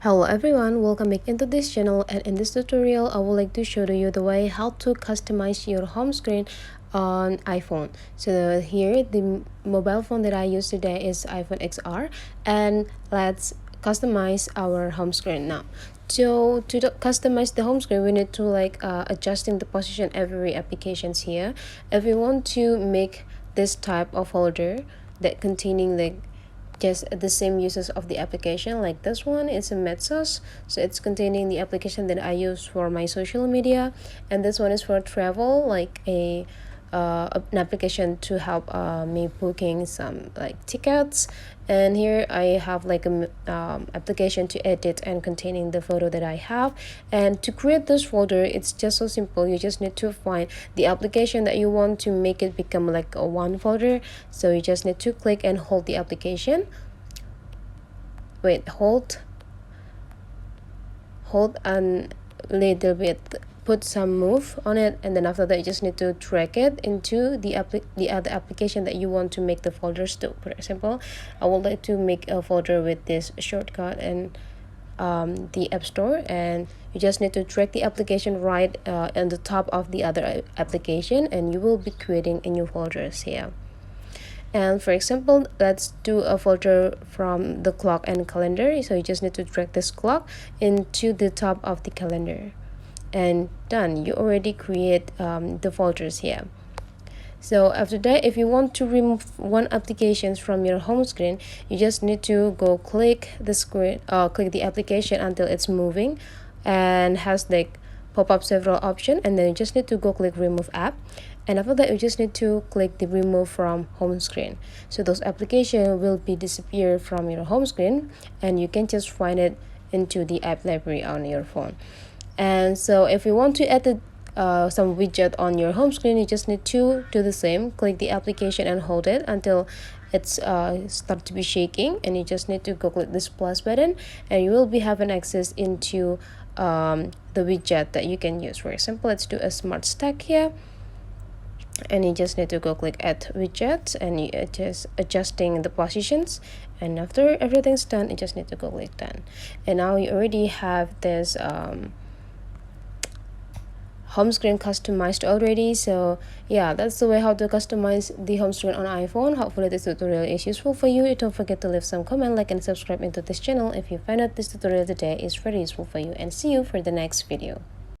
Hello everyone, welcome back into this channel, and in this tutorial I would like to show to you the way how to customize your home screen on iPhone. So here the mobile phone that I use today is iPhone XR, and let's customize our home screen now. So to customize the home screen, we need to adjusting the position every applications here. If we want to make this type of folder that containing just the same uses of the application, like this one is a Metzos, so it's containing the application that I use for my social media, and this one is for travel, like an application to help me booking some like tickets. And here I have like a application to edit and containing the photo that I have. And to create this folder, it's just so simple. You just need to find the application that you want to make it become like a one folder. So you just need to click and hold the application. Hold a little bit, put some move on it, and then after that you just need to drag it into the other application that you want to make the folders to. For example, I would like to make a folder with this shortcut and the App Store, and you just need to drag the application right on the top of the other application, and you will be creating a new folders here. And for example, let's do a folder from the clock and calendar. So you just need to drag this clock into the top of the calendar, and done. You already create the folders here. So after that, if you want to remove one application from your home screen, you just need to go click the screen, click the application until it's moving and has like pop up several options, and then you just need to go click remove app, and after that you just need to click the remove from home screen. So those applications will be disappear from your home screen, and you can just find it into the app library on your phone. And so if you want to add some widget on your home screen, you just need to do the same. Click the application and hold it until it's start to be shaking, and you just need to go click this plus button, and you will be having access into the widget that you can use. For example, let's do a smart stack here, and you just need to go click add widgets, and you just adjusting the positions, and after everything's done you just need to go click done. And now you already have this home screen customized already. So yeah, that's the way how to customize the home screen on iPhone. Hopefully this tutorial is useful for you. Don't forget to leave some comment, like, and subscribe into this channel if you find out this tutorial today is very useful for you, and see you for the next video.